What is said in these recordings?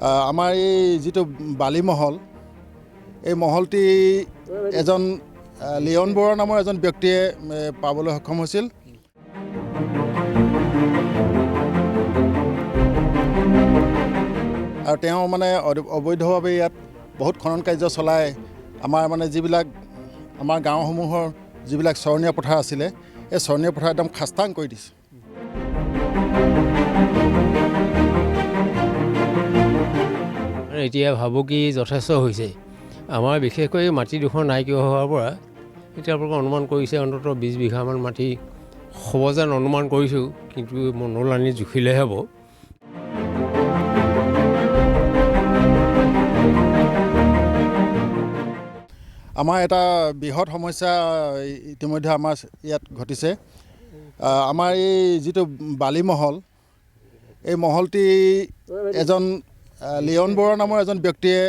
আমাৰ এই যিটো বালিমহল, এই মহলটি এজন লিয়ন বৰুৱা নামৰ এজন ব্যক্তিয়ে পাবলৈ সক্ষম হৈছিল। আৰু তেওঁ মানে অবৈধভাৱে ইয়াত বহুত খনন কাৰ্য চলাই আমাৰ যিবিলাক আমাৰ গাঁওসমূহৰ যিবিলাক চৰণীয়া পথাৰ আছিলে, এই চৰণীয়া পথাৰ একদম খাস্তাং কৰি দিছে। এতিয়া ভাবুকি যথেষ্ট হৈছে। আমাৰ বিশেষকৈ মাটিডোখৰ নাইকিয়া হোৱাৰ পৰা এতিয়া আপোনালোকে অনুমান কৰিছে অন্ততঃ 20 বিঘামান মাটি হ'ব যেন অনুমান কৰিছোঁ, কিন্তু মনলৈ আনি জুখিলেহে হ'ব। আমাৰ এটা বৃহৎ সমস্যা ইতিমধ্যে আমাৰ ইয়াত ঘটিছে। আমাৰ এই যিটো বালিমহল, এই মহলটি এজন লিয়ন বৰুৱা নামৰ এজন ব্যক্তিয়ে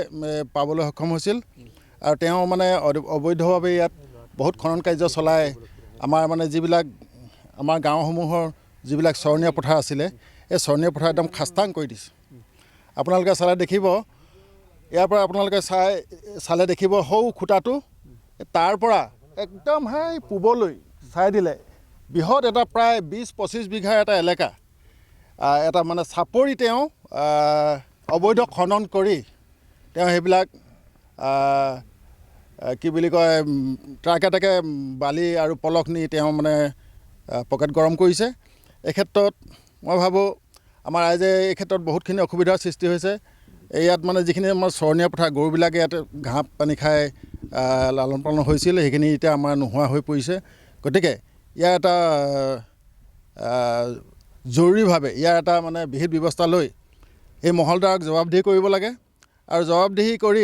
পাবলৈ সক্ষম হৈছিল। আৰু তেওঁ মানে অবৈধভাৱে ইয়াত বহুত খনন কাৰ্য চলাই আমাৰ যিবিলাক আমাৰ গাঁওসমূহৰ যিবিলাক চৰণীয়া পথাৰ আছিলে, এই চৰণীয়া পথাৰ একদম খাস্তাং কৰি দিছে। আপোনালোকে চালে দেখিব, ইয়াৰ পৰা আপোনালোকে চালে দেখিব সৌ খুঁটাটো, তাৰ পৰা একদম পূবলৈ চাই দিলে বৃহৎ এটা প্ৰায় 20-25 বিঘাৰ এটা এলেকা, এটা মানে চাপৰি তেওঁ অবৈধ খনন কৰি তেওঁ সেইবিলাক কি বুলি কয়, ট্ৰাকে বালি আৰু পলস নি তেওঁ মানে পকেট গৰম কৰিছে। এই ক্ষেত্ৰত মই ভাবোঁ আমাৰ ৰাইজে এই ক্ষেত্ৰত বহুতখিনি অসুবিধাৰ সৃষ্টি হৈছে। ইয়াত মানে যিখিনি আমাৰ চৰণীয়া পথাৰ, গৰুবিলাকে ইয়াত ঘাঁহ পানী খাই লালন পালন হৈছিল, সেইখিনি এতিয়া আমাৰ নোহোৱা হৈ পৰিছে। গতিকে ইয়াৰ এটা জৰুৰীভাৱে ইয়াৰ এটা মানে বিহিত ব্যৱস্থা লৈ এই মহলদাৰক জবাবদিহি কৰিব লাগে। আৰু জবাবদিহি কৰি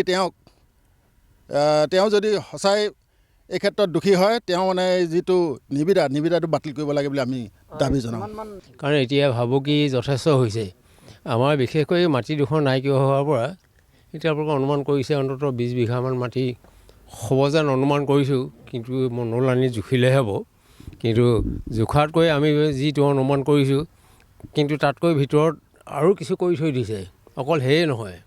তেওঁ যদি সঁচাই এই ক্ষেত্ৰত দোষী হয়, তেওঁ মানে যিটো নিবিদাটো বাতিল কৰিব লাগে বুলি আমি দাবী জনাওঁ। কাৰণ এতিয়া ভাবুকি যথেষ্ট হৈছে। আমাৰ বিশেষকৈ মাটিডোখৰ নাইকিয়া হোৱাৰ পৰা এতিয়া আপোনালোকে অনুমান কৰিছে অন্ততঃ 20 বিঘামান মাটি হ'ব যেন অনুমান কৰিছোঁ, কিন্তু মনলৈ আনি জুখিলেহে হ'ব। কিন্তু জোখাতকৈ আমি যিটো অনুমান কৰিছোঁ, কিন্তু তাতকৈ ভিতৰত আৰু কিছু কৰি থৈ দিছে। অকল সেয়ে নহয়,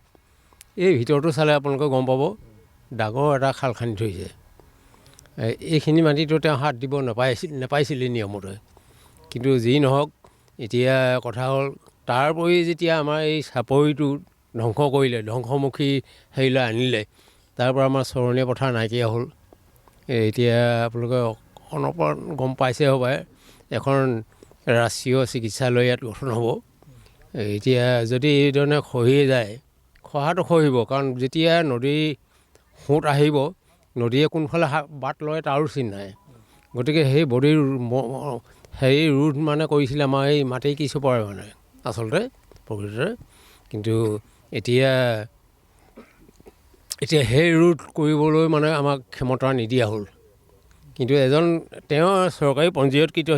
এই ভিতৰটো চালে আপোনালোকে গম পাব ডাঙৰ এটা খাল খান্দি থৈছে। এইখিনি মাটিতো তেওঁ হাত দিব নাপাইছিলে নিয়মতে। কিন্তু যি নহওক, এতিয়া কথা হ'ল তাৰ উপৰি যেতিয়া আমাৰ এই চাপৰিটো ধ্বংস কৰিলে, ধ্বংসমুখী হেৰিলৈ আনিলে, তাৰ পৰা আমাৰ চৰণীয়া পথাৰ নাইকিয়া হ'ল। এতিয়া আপোনালোকে অনপৰত গম পাইছে হ'বাই, এখন ৰাষ্ট্ৰীয় চিকিৎসালয় ইয়াত গঠন হ'ব। এতিয়া যদি এইধৰণে খহিয়ে যায়, খহাটো খহিব, কাৰণ যেতিয়া নদীৰ সোঁত আহিব, নদীয়ে কোনফালে বাট লয় তাৰো চিন নাই। গতিকে সেই বডিৰ ৰোধ মানে কৰিছিলে আমাৰ এই মাটি কিছু পৰে মানে আচলতে প্ৰকৃততে। কিন্তু এতিয়া সেই ৰোধ কৰিবলৈ মানে আমাক ক্ষমতা নিদিয়া হ'ল। কিন্তু তেওঁ চৰকাৰী পঞ্জীয়তকৃত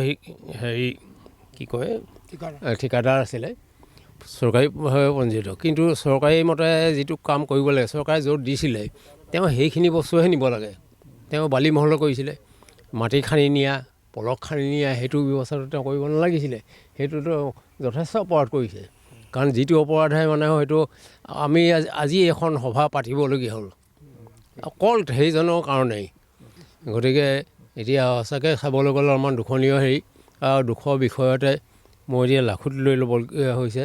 ঠিকাদাৰ আছিলে, চৰকাৰীভাৱে পঞ্জীয়িত। কিন্তু চৰকাৰী মতে যিটো কাম কৰিব লাগে, চৰকাৰে য'ত দিছিলে তেওঁ সেইখিনি বস্তুহে নিব লাগে। তেওঁ বালিমহল কৰিছিলে, মাটি খান্দি নিয়া, পলস খান্দি নিয়া, সেইটো ব্যৱস্থাটো তেওঁ কৰিব নালাগিছিলে। সেইটোতো যথেষ্ট অপৰাধ কৰিছে। কাৰণ যিটো অপৰাধে মানে হয়তো আমি আজি এখন সভা পাতিবলগীয়া হ'ল অকল সেইজনৰ কাৰণেই। গতিকে এতিয়া সঁচাকৈ চাবলৈ গ'লে অলপমান দুখনীয় আৰু দুখৰ বিষয়তে মই এতিয়া লাখুত লৈ ল'বলগীয়া হৈছে।